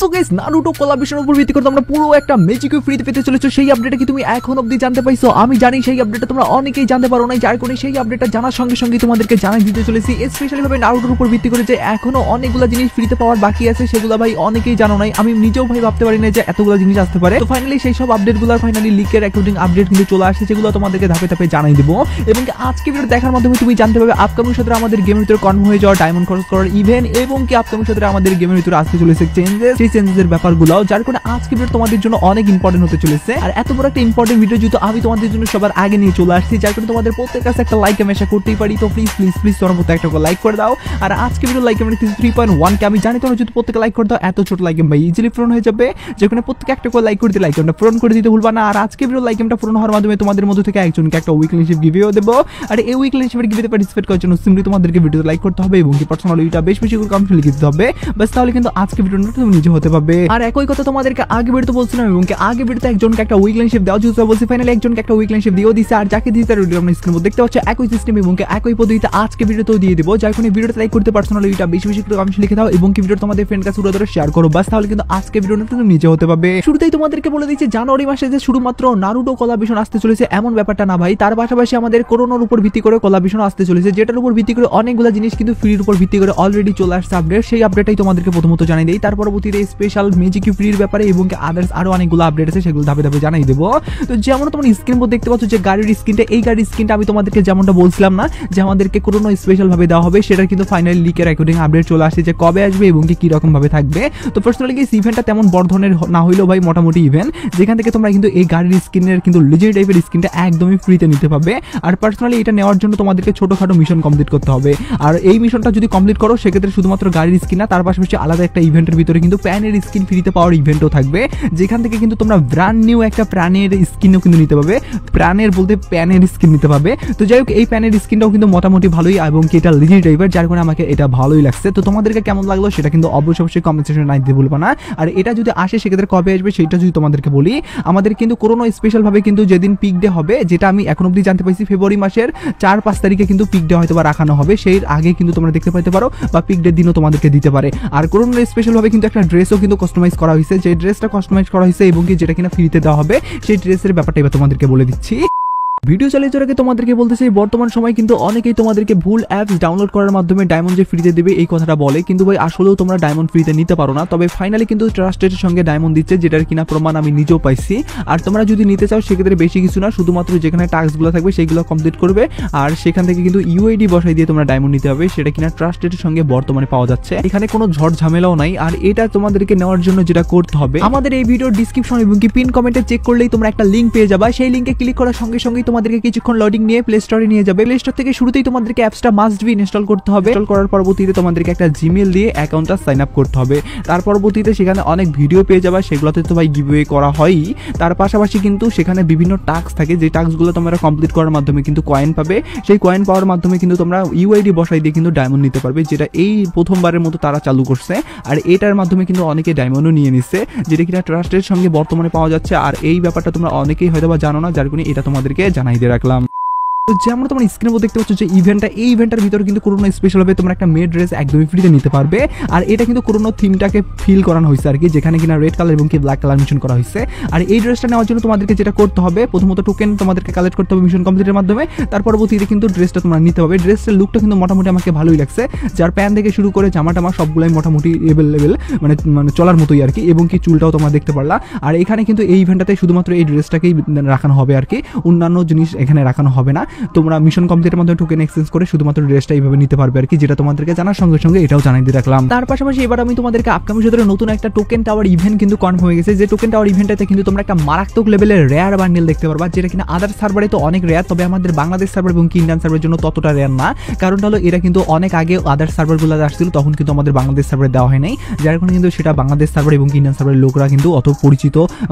So guys Naruto কোলাবরেশনের উপর ভিত্তি করে তোমরা পুরো একটা ম্যাজিক ফ্রিতে পেতে চলেছো। সেই আপডেটটা কি তুমি এখন অবধি জানতে পাইছো? আমি জানি সেই আপডেটটা তোমরা অনেকেই জানতে পারো না, যার কারণে সেই আপডেটটা জানার সঙ্গে সঙ্গে তোমাদেরকে জানাই দিতে চলেছি। স্পেশালি ভাবে নারুটোর উপর ভিত্তি করে যে এখনো অনেকগুলো জিনিস ফ্রিতে পাওয়ার বাকি আছে, সেগুলো ভাই অনেকেই জানো নাই। আমি নিজেও ভাই ভাবতে পারি না যে এতগুলো জিনিস আসতে পারে। তো ফাইনালি সেই সব আপডেটগুলো ফাইনালি লিকের অ্যাকাউন্টিং আপডেট কিন্তু চলে আসছে, যেগুলো তোমাদেরকে ধাপে ধাপে জানাই দেবো। এবং আজকে ভিডিও দেখার মাধ্যমে তুমি জানতে পারবে আপকামিং সপ্তাহে আমাদের গেমের ভিতরে কনফার্ম হয়ে যাওয়া ডায়মন্ড খরচ করার ইভেন্ট, এবং কি আপকামিং সপ্তাহে আমাদের গেমের ভিতরে আসতে চলেছে চেঞ্জেস, সেই চেঞ্জেসের ব্যাপারগুলো, যার কারণে আজকে ভিডিও তোমাদের জন্য অনেক ইম্পর্টেন্ট হতে চলেছে। আর এত বড় একটা ইম্পর্টেন্ট ভিডিও যেহেতু আমি তোমাদের জন্য সবার আগে নিয়ে চলে আসছি, যার কারণে তোমাদের প্রত্যেকের কাছে একটা লাইক আমি আশা করতেই পারি। তো প্লিজ প্লিজ প্লিজ তোমরা প্রত্যেক একটা লাইক করে দাও। আর আজকে ভিডিও লাইক আমরা 3.1 কে আমি জানি তোমরা যদি প্রত্যেকে লাইক করে দাও এত ছোট লাইক ভাই ইজিলি পূরণ হয়ে যাবে, যেখানে প্রত্যেকে একটা করে লাইক করে দিলে লাইক আমরা পূরণ করে দিতে ভুলবা না। আর আজকে ভিডিও লাইক আমরা পূরণ হওয়ার মাধ্যমে তোমাদের মধ্যে থেকে একজনকে একটা উইকলি শিপ গিভেও দেবো। আর এই উইকলি শিপের গিভেতে পার্টিসিপেট করার জন্য সিম্পলি তোমাদেরকে ভিডিওতে লাইক করতে হবে এবং কি পার্সোনালিটা বেশ বেশি করে কমেন্ট লিখে দিতে হবে, বাস তাহলে কিন্তু আজকে ভিডিওটা তুমি নিজে হতে পারবে। আর একই কথা তোমাদেরকে আগে ভিডিওতে বলছিলাম, এবং কি আগে ভিডিওতে একজনকে একটা উইকলি শিপ দেওয়া যেহেতু বলছি, ফাইনালি একজনকে একটা উইকলি শিপ দিয়েও দিছে। আর যাকে দিয়েছে তার ভিডিও আমরা স্ক্রিনে দেখতে পাচ্ছ একই সিস্টেম এবং কি একই পদ্ধতিতে আজকে ভিডিওতেও দিয়ে দেবো, যার কারণে ভিডিওতে লাইক করতে পার্সোনালিটা বেশি বেশি করে কমেন্ট লিখে দাও এবং কি ভিডিও তোমাদের ফ্রেন্ড কাছে পুরো শেয়ার করো, বাস তাহলে কিন্তু আজকে ভিডিওটা তুমি নিজে হতে পারবে। শুরুতেই তোমাদেরকে বলে দিচ্ছি জানুয়ারি মাসে যে শুধুমাত্র নারুটো কোলাবরেশন আসতে চলেছে এমন ব্যাপারটা না ভাই, তার পাশাপাশি আমাদের করোনার উপর ভিত্তি করে কোলাবরেশন আসতে চলেছে, যেটার উপর ভিত্তি করে অনেকগুলো জিনিস কিন্তু ফ্রির উপর ভিত্তি করে অলরেডি চলে আসছে আপডেট। সেই আপডেটটাই তোমাদেরকে প্রথমত জানিয়ে দেই, তার পরবর্তীতে স্পেশাল ম্যাজিক ফ্রির ব্যাপারে এবং আদার্স আরো অনেকগুলো আপডেট আছে, সেগুলো ধাপে ধাপে জানাই দেবো। তো যেমন তোমরা স্ক্রিন উপর দেখতে পাচ্ছ যে গাড়ির স্ক্রিনটা, এই গাড়ির স্ক্রিনটা আমি তোমাদেরকে যেমনটা বলছিলাম না যে আমাদেরকে করোনা স্পেশাল ভাবে দেওয়া হবে, সেটা কিন্তু ফাইনালি লিকের অ্যাকর্ডিং আপডেট চলে আসছে যে কবে আসবে এবং কি রকম ভাবে থাকবে। তো পার্সোনালি এই ইভেন্টটা তেমন বড় ধরনের না হইলেও ভাই মোটামুটি ইভেন্ট, যেখান থেকে তোমরা কিন্তু এই গাড়ির স্ক্রিনের কিন্তু লিজেন্ড টাইপের স্ক্রিনটা একদমই ফ্রিতে নিতে পারবে। আর পার্সোনালি এটা নেওয়ার জন্য তোমাদেরকে ছোটখাটো মিশন কমপ্লিট করতে হবে। আর এই মিশনটা যদি কমপ্লিট করো সেক্ষেত্রে শুধুমাত্র গাড়ির স্ক্রিন না, তার পাশাপাশি আলাদা একটা ইভেন্টের ভিতরে কিন্তু প্যানের স্ক্রিন ফ্রিতে পাওয়ার ইভেন্টও থাকবে, যেখান থেকে কিন্তু তোমরা ব্র্যান্ড নিউ একটা প্রাণের স্ক্রিনও কিন্তু নিতে পারবে। প্রাণের বলতে প্যানের স্ক্রিন নিতে পারবে। তো যাই হোক এই প্যানের স্ক্রিনটাও কিন্তু মোটামুটি ভালোই এবং কি এটা লিজেন্ড টাইপের, যার কারণে আমাকে এটা ভালোই লাগছে। তো তোমাদেরকে কেমন লাগলো সেটা কিন্তু অবশ্যই কমেন্ট সেকশনে জানাতে ভুলবা না। আর এটা যদি আসে সেক্ষেত্রে কবে আসবে সেটা যদি তোমাদেরকে বলি, আমাদের কিন্তু করোনা স্পেশাল ভাবে কিন্তু যেদিন পিক ডে হবে, যেটা আমি এখন অবধি জানতে পাইছি ফেব্রুয়ারি মাসের 4-5 তারিখে কিন্তু পিক ডে হয়তো বা রাখানো হবে, সেই আগে কিন্তু তোমরা দেখতে পাইতে পারো বা পিক ডে দিনও তোমাদেরকে দিতে পারে। আর করোনা স্পেশাল ভাবে কিন্তু একটা ড্রেসও কিন্তু কাস্টমাইজ করা হয়েছে, যে ড্রেসটা কাস্টমাইজ করা হয়েছে এবং কি যেটা কিনা ফ্রিতে দেওয়া হবে, সেই ড্রেসের ব্যাপারটা এবার তোমাদেরকে বলে দিচ্ছি। ভিডিও চালিয়ে যাওয়ার আগে তোমাদেরকে বলতে চাই, বর্তমান সময় কিন্তু অনেকেই তোমাদেরকে ভুল অ্যাপস ডাউনলোড করার মাধ্যমে ডায়মন্ড যে ফ্রিতে দেবে এই কথাটা বলে, কিন্তু ভাই আসলেও তোমরা ডায়মন্ড ফ্রিতে নিতে পারো না। তবে ফাইনালি কিন্তু ট্রাস্টেডের সঙ্গে ডায়মন্ড দিচ্ছে, যেটার কিনা প্রমাণ আমি নিজেও পাইছি। আর তোমরা যদি নিতে চাও সেক্ষেত্রে বেশি কিছু না, শুধুমাত্র যেখানে টাস্কগুলো থাকবে সেইগুলো কমপ্লিট করবে, আর সেখান থেকে কিন্তু ইউআইডি বসাই দিয়ে তোমরা ডায়মন্ড নিতে হবে, সেটা কিনা ট্রাস্টেডের সঙ্গে বর্তমানে পাওয়া যাচ্ছে। এখানে কোনো ঝড় ঝামেলাও নাই। আর এটা তোমাদেরকে নেওয়ার জন্য যেটা করতে হবে, আমাদের এই ভিডিওর ডিসক্রিপশন এবং কি পিন কমেন্টে চেক করলেই তোমরা একটা লিঙ্ক পেয়ে যাবে। সেই লিঙ্কে ক্লিক করার সঙ্গে সঙ্গেই তোমাদেরকে কিছুক্ষণ নিয়ে প্লে স্টোরে নিয়ে যাবে। প্লে স্টোর থেকে শুরুতেই তোমাদেরকে অ্যাপসটা মাস্ট বি ইনস্টল করতে হবে। ইনস্টল করার পরবর্তীতে তোমাদেরকে একটা জিমেইল দিয়ে অ্যাকাউন্টটা সাইন আপ করতে হবে। তার পরবর্তীতে সেখানে অনেক ভিডিও পেয়ে যাবে, সেগুলোতে তো ভাই গিভওয়ে করা হয়ই। তার পাশাপাশি কিন্তু সেখানে বিভিন্ন টাস্ক থাকে, যে টাস্কগুলো তোমরা কমপ্লিট করার মাধ্যমে কিন্তু কয়েন পাবে। সেই কয়েন পাওয়ার মাধ্যমে কিন্তু তোমরা ইউআইডি বসাই দিয়ে কিন্তু ডায়মন্ড নিতে পারবে, যেটা এই প্রথমবারের মতো তারা চালু করছে। আর এটার মাধ্যমে কিন্তু অনেকে ডায়মন্ডও নিয়ে নিচ্ছে, যেটা কিনা ট্রাস্টের সঙ্গে বর্তমানে পাওয়া যাচ্ছে। আর এই ব্যাপারটা তোমরা অনেকেই হয়তো বা জানো না, যার কারণে এটা তোমাদেরকে জানাই দিয়ে রাখলাম। তো যেমন তোমরা স্ক্রিনে দেখতে পাচ্ছ যে ইভেন্টটা, এই ইভেন্টের ভিতরে কিন্তু করোনা স্পেশাল ভাবে তোমরা একটা মেড ড্রেস একদমই ফ্রিতে নিতে পারবে। আর এটা কিন্তু করোনা থিমটাকে ফিল করানো হয়েছে আর কি, যেখানে কিনা রেড কালার এবং কি ব্ল্যাক কালার মিশন করা হয়েছে। আর এই ড্রেসটা নেওয়ার জন্য তোমাদেরকে যেটা করতে হবে, প্রথমত টোকেন তোমাদেরকে কালেক্ট করতে হবে মিশন কমপ্লিটের মাধ্যমে। তার পরবর্তীতে কিন্তু ড্রেসটা তোমরা নিতে হবে। ড্রেসের লুকটা কিন্তু মোটামুটি আমাকে ভালোই লাগছে, যার প্যান থেকে শুরু করে জামা টামা সবগুলাই মোটামুটি লেভেল মানে চলার মতোই আর কি, এবং কি চুলটাও তোমরা দেখতে পারলা। আর এখানে কিন্তু এই ইভেন্টটাতে শুধুমাত্র এই ড্রেসটাকেই রাখানো হবে আর কি, অন্যান্য জিনিস এখানে রাখানো হবে না। তোমরা মিশন কমপ্লিটের মধ্যে টোকেন এক্সচেঞ্জ করে শুধুমাত্র ড্রেসটা এইভাবে নিতে পারবে আর কি, যেটা তোমাদেরকে জানার সঙ্গে সঙ্গে এটাও জানাই দিয়ে রাখলাম। তার পাশাপাশি এবার আমি তোমাদেরকে আপকামিং সপ্তাহে নতুন একটা টোকেন টাওয়ার ইভেন্ট কিন্তু কনফার্ম হয়ে গেছে, যে টোকেন টাওয়ার ইভেন্টটাতে কিন্তু তোমরা একটা মারাত্মক লেভেলের রেয়ার বান্ডেল দেখতে পারবা, যেটা কিনা আদার সার্ভারে তো অনেক রেয়ার, তবে আমাদের বাংলাদেশ সার্ভার এবং ইন্ডিয়ান সার্ভারের জন্য ততটা রেয়ার না। কারণটা হলো এরা কিন্তু অনেক আগে আদার সার্ভারগুলো আসছিল, তখন কিন্তু আমাদের বাংলাদেশ সার্ভারে দেওয়া হয় নাই, যার কারণে কিন্তু সেটা বাংলাদেশ সার্ভার এবং ইন্ডিয়ান সার্ভারের লোকরা কিন্তু অত পরিচিত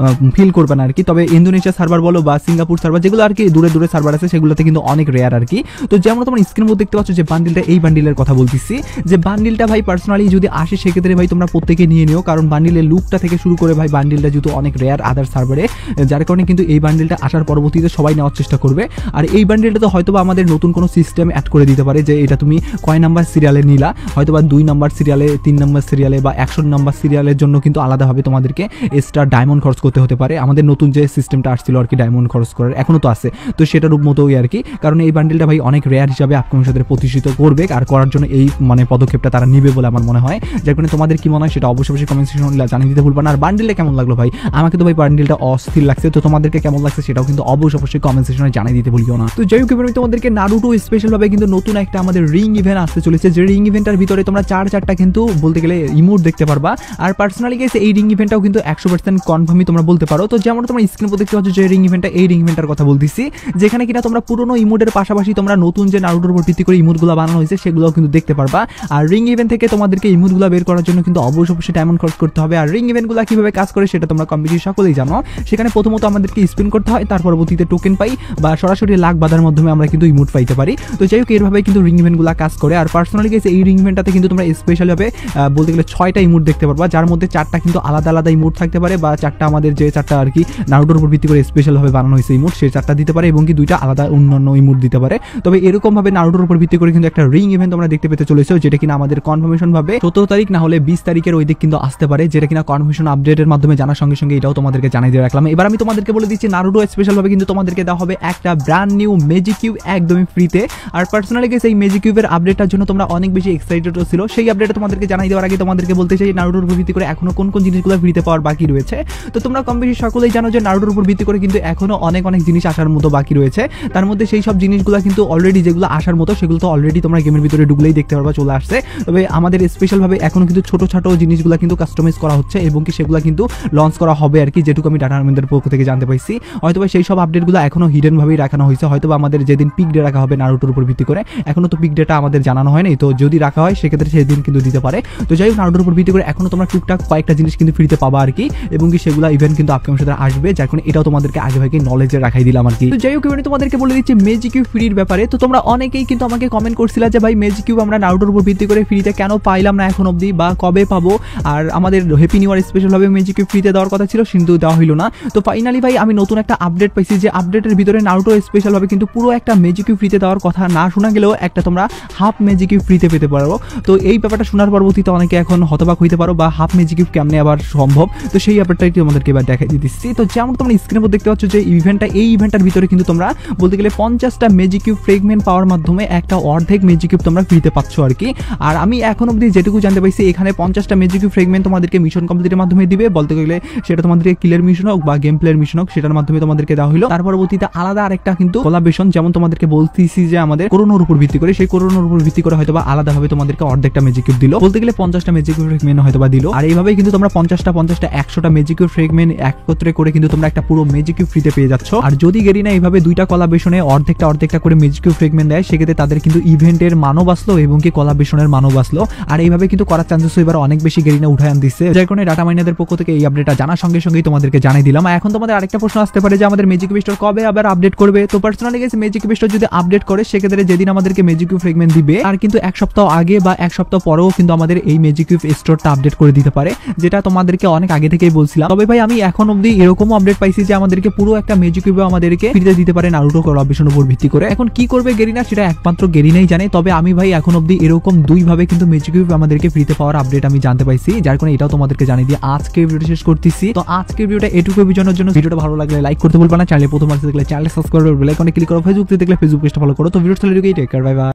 ফিল করবে না আর কি। তবে ইন্দোনেশিয়া সার্ভার বলো বা সিঙ্গাপুর সার্ভার, যেগুলো আর কি দূরে দূরে সার্ভার আছে, সেগুলোতে কিন্তু কিন্তু অনেক রেয়ার আর কি। তো যেমন তোমরা স্ক্রিন মধ্যে দেখতে পাচ্ছ যে বান্ডিলটা, এই বান্ডিলের কথা বলতেছি যে বান্ডিলটা ভাই পার্সোনালি যদি আসে সেক্ষেত্রে ভাই তোমরা প্রত্যেকে নিয়ে নিও, কারণ বান্ডিলের লুকটা থেকে শুরু করে ভাই বান্ডিলটা যেহেতু অনেক রেয়ার আদার সার্ভারে, যার কারণে কিন্তু এই বান্ডিলটা আসার পরবর্তীতে সবাই নেওয়ার চেষ্টা করবে। আর এই বান্ডিলটা তো হয়তো আমাদের নতুন কোনো সিস্টেম অ্যাড করে দিতে পারে যে এটা তুমি কয় নাম্বার সিরিয়ালে নিলা, হয়তো বা 2 নাম্বার সিরিয়ালে, 3 নাম্বার সিরিয়ালে বা 100 নাম্বার সিরিয়ালের জন্য কিন্তু আলাদাভাবে তোমাদেরকে এক্সট্রা ডায়মন্ড খরচ করতে হতে পারে। আমাদের নতুন যে সিস্টেমটা আসছিল আর কি ডায়মন্ড খরচ করার, এখনো তো আছে, তো সেটার মতোই আর কি। কারণ এই বান্ডিলটা ভাই অনেক রেয়ার হিসাবে আপকামিং সাথে প্রতিষ্ঠিত করবে আর করার জন্য এই মানে পদক্ষেপটা তারা নিবে বলে আমার মনে হয়। যার কারণে তোমাদের কি মনে হয় সেটা অবশ্যই কমেন্ট সেকশনে জানিয়ে দিতে ভুলবা না। আর বান্ডিলটা কেমন লাগলো ভাই, আমাকে তো ভাই বান্ডিলটা অস্থির লাগছে, তো তোমাদেরকে কেমন লাগছে সেটাও কিন্তু অবশ্যই কমেন্ট সেকশনে জানিয়ে দিতে ভুলিও না। তো যাই হোক এবার আমি তোমাদেরকে নারুটো স্পেশাল ভাবে কিন্তু নতুন একটা আমাদের রিং ইভেন্ট আসতে চলেছে, যে রিং ইভেন্টের ভিতরে তোমরা 4টা কিন্তু বলতে গেলে ইমোট দেখতে পারবা। আর পার্সোনালি গেছে এই রিং ইভেন্টটাও কিন্তু 100% কনফার্মই তোমরা বলতে পারো। তো যেমন তোমরা স্ক্রিন উপর দেখতে পাচ্ছ যে রিং ইভেন্টটা, এই রিং ইভেন্টের কথা বলতেছি, যেখানে কিনা তোমরা পুরনো ইমোটের পাশাপাশি তোমরা নতুন যে নারুটোর উপর ভিত্তি করে ইমোটগুলো বানানো হয়েছে সেগুলোও কিন্তু দেখতে পারবা। আর রিং ইভেন্ট থেকে তোমাদেরকে ইমোটগুলো বের করার জন্য কিন্তু অবশ্যই ডায়মন্ড খরচ করতে হবে। আর রিং ইভেন্টগুলো কিভাবে কাজ করে সেটা তোমরা কম্পিটিশন সকলেই জানো। সেখানে প্রথমত আমাদেরকে স্পিন করতে হয়, তার পরবর্তীতে টোকেন পাই বা সরাসরি লাখ বাধার মাধ্যমে আমরা কিন্তু ইমোট পাইতে পারি। তো যাই হোক এরভাবে কিন্তু রিং ইভেন্টগুলো কাজ করে। আর পার্সোনালি গেছে এই রিং ইভেন্টটাতে কিন্তু তোমরা স্পেশালভাবে বলতে গেলে 6টা ইমোট দেখতে পারবা, যার মধ্যে 4টা কিন্তু আলাদা ইমোট থাকতে পারে, বা 4টা আমাদের যে 4টা আর কি নারুটোর উপর ভিত্তি করে স্পেশালভাবে বানানো হয়েছে ইমোট, সেই 4টা দিতে পারে এবং কি 2টা আলাদা অন্যান্য ইমোট দিতে পারে। তবে এরকম ভাবে নারুটোর উপর ভিত্তি করে কিন্তু একটা রিং ইভেন্ট তোমরা দেখতে পেতে চলেছো, যেটা কিনা আমাদের কনফার্মেশন ভাবে 17 তারিখ না হলে 20 তারিখের ওই দিক কিন্তু আসতে পারে, যেটা কিনা কনফার্মেশন আপডেটের মাধ্যমে জানার সঙ্গে সঙ্গে এটাও তোমাদেরকে জানিয়ে দিয়ে রাখলাম। এবার আমি তোমাদেরকে বলে দিচ্ছি নারুটো স্পেশাল ভাবে কিন্তু তোমাদেরকে দেওয়া হবে একটা ব্র্যান্ড নিউ ম্যাজিক কিউব একদমই ফ্রিতে। আর পার্সোনালি গেছে এই ম্যাজিক কিউবের আপডেটটার জন্য তোমরা অনেক বেশি এক্সাইটেড ছিল। সেই আপডেটটা তোমাদেরকে জানাই দেওয়ার আগে তোমাদেরকে বলতে চাই নারুটোর উপর ভিত্তি করে এখনো কোন জিনিসগুলো ফ্রিতে পাওয়ার বাকি রয়েছে। তো তোমরা কম বেশি সকলেই জানো যে নারুটোর উপর ভিত্তি করে কিন্তু এখনো অনেক জিনিস আসার মতো বাকি রয়েছে। তার মধ্যে সেই সব জিনিসগুলো কিন্তু অলরেডি যেগুলো আসার মতো সেগুলো তো অলরেডি তোমরা গেমের ভিতরে ঢুকলেই দেখতে পারবা চলে আসছে। তবে আমাদের স্পেশাল ভাবে এখনো কিন্তু ছোট জিনিসগুলো কিন্তু কাস্টমাইজ করা হচ্ছে এবং কি সেগুলো কিন্তু লঞ্চ করা হবে আর কি, যেটুকু আমি ডাটা আর্মিদের পক্ষ থেকে জানতে পাইছি। হয়তোবা সেই সব আপডেটগুলো এখনো হিডেন ভাবেই রাখানো হয়েছে, হয়তোবা আমাদের যেদিন পিক ডে রাখা হবে নারুটোর উপর ভিত্তি করে, এখনো তো পিক ডেটা আমাদের জানানো হয়নি, তো যদি রাখা হয় সেক্ষেত্রে সেদিন কিন্তু দিতে পারে। তো যাই হোক নারুটোর উপর ভিত্তি করে এখনো তোমরা টুকটাক কয়েকটা জিনিস কিন্তু ফ্রিতে পাবা আর কি, এবং কি সেগুলো ইভেন্ট কিন্তু আপকামিং সাথে আসবে, যার কারণে এটাও তোমাদেরকে আগে ভাগে নলেজে রাখাই দিলাম আর কি। তো যাই হোক এবার তোমাদেরকে বলে দিচ্ছি ম্যাজিক কিউব ফ্রির ব্যাপারে। তো তোমরা অনেকেই কিন্তু আমাকে কমেন্ট করছিলা যে ভাই ম্যাজিক কিউব আমরা নারুটোর উপর ভিত্তি করে ফ্রিতে কেন পাইলাম না এখন অবধি, বা কবে পাবো। আর আমাদের হ্যাপি নিউ ইয়ার স্পেশাল ভাবে ম্যাজিক কিউব ফ্রিতে দেওয়ার কথা ছিল কিন্তু দেওয়া হইলো না। তো ফাইনালি ভাই আমি নতুন একটা আপডেট পাইছি, যে আপডেটের ভিতরে নারুটো স্পেশাল ভাবে কিন্তু পুরো একটা ম্যাজিক কিউব ফ্রিতে দেওয়ার কথা না শোনা গেলেও একটা তোমরা হাফ ম্যাজিক কিউব ফ্রিতে পেতে পারো। তো এই ব্যাপারটা শোনার পরবর্তীতে অনেকে এখন হতবাক হইতে পারো বা হাফ ম্যাজিক কিউব কেমনে আবার সম্ভব, তো সেই ব্যাপারটাই তোমাদেরকে এবার দেখাই দিচ্ছি। তো যেমন তোমরা স্ক্রিনের উপর দেখতে পাচ্ছ যে এই ইভেন্টটার ভিতরে কিন্তু তোমরা বলতে গেলে 50টা ম্যাজিক কিউব ফ্রেগমেন্ট পাওয়ার মাধ্যমে একটা অর্ধেক ম্যাজিক কিউব তোমরা ফ্রিতে পাচ্ছ আর কি। আর আমি এখন অবধি যেটুকু জানতে পাইছি এখানে 50টা ম্যাজিক কিউব ফ্রেগমেন্ট তোমাদেরকে মিশন কমপ্লিটের মাধ্যমে দিবে, বলতে গেলে সেটা তোমাদেরকে কিলের মিশন হোক বা গেম প্লের মিশন হোক সেটার মাধ্যমে তোমাদেরকে দেওয়া হলো। তার পরবর্তীতে আলাদা আরেকটা কিন্তু কোলাবরেশন, যেমন তোমাদেরকে বলতেছি যে আমাদের করোনার উপর ভিত্তি করে, সেই করোনার উপর ভিত্তি করে হয়তোবা আলাদাভাবে তোমাদেরকে অর্ধেকটা ম্যাজিক কিউব দিল, বলতে গেলে 50টা ম্যাজিক কিউব ফ্রেগমেন্ট হয়তোবা দিল। আর এইভাবেই কিন্তু তোমরা 50টা 100টা ম্যাজিক কিউব ফ্রেগমেন্ট একত্রে করে কিন্তু তোমরা একটা পুরো ম্যাজিক কিউব ফ্রিতে পেয়ে যাচ্ছ। আর যদি গেরিনা এইভাবে 2টা কোলাবরেশনে অর্ধেকটা করে ম্যাজিক কিউব ফ্রেগমেন্ট দেয়, সেক্ষেত্রে তাদের কিন্তু ইভেন্টের মানও বাঁচলো এবং কি কোলাবরেশনের মানও বাঁচলো। আর এইভাবে কিন্তু করার চান্সেস এবার অনেক বেশি গেরিনা উঠায় আনতেছে, যার কারণে ডাটা মাইনারদের পক্ষ থেকে এই আপডেটটা জানার সঙ্গে সঙ্গেই তোমাদেরকে জানিয়ে দিলাম। এখন তোমাদের আরেকটা প্রশ্ন আসতে পারে যে আমাদের ম্যাজিক কিউব স্টোর কবে আবার আপডেট করবে। তো পার্সোনালি গেছে ম্যাজিক কিউব স্টোর যদি আপডেট করে সেক্ষেত্রে যেদিন আমাদেরকে ম্যাজিক কিউব ফ্রেগমেন্ট দিবে আর কিন্তু এক সপ্তাহ আগে বা এক সপ্তাহ পরেও কিন্তু আমাদের এই ম্যাজিক কিউব স্টোরটা আপডেট করে দিতে পারে, যেটা তোমাদেরকে অনেক আগে থেকেই বলছিলাম। তবে ভাই আমি এখন অবধি এরকমও আপডেট পাইছি যে আমাদেরকে পুরো একটা ম্যাজিক কিউব আমাদেরকে ফ্রিতে দিতে পারে নারুটো কোলাবরেশনের উপর ভিত্তি করে। এখন কি করবে গেরিনা সেটা একমাত্র গেরিনাই জানে। তবে আমি ভাই এখন অবধি এরকম 2 ভাবে কিন্তু ম্যাজিক কিউব আমাদেরকে ফ্রিতে পাওয়ার আপডেট আমি জানতে পাইছি, যার কারণে এটাও তোমাদেরকে জানিয়ে দিয়ে আজকে ভিডিওটা শেষ করতেছি। তো আজকে ভিডিওটা এটুকু বোঝানোর জন্য, ভিডিওটা ভালো লাগলে লাইক করতে ভুলবা না, চ্যানেলে প্রথম আসতে দেখলে চ্যানেল সাবস্ক্রাইব করে বেল আইকনে ক্লিক করো, ফেসবুক থেকে দেখলে ফেসবুক পেজটা ফলো করো। তো ভিডিওটা টেক কেয়ার, বাই বাই।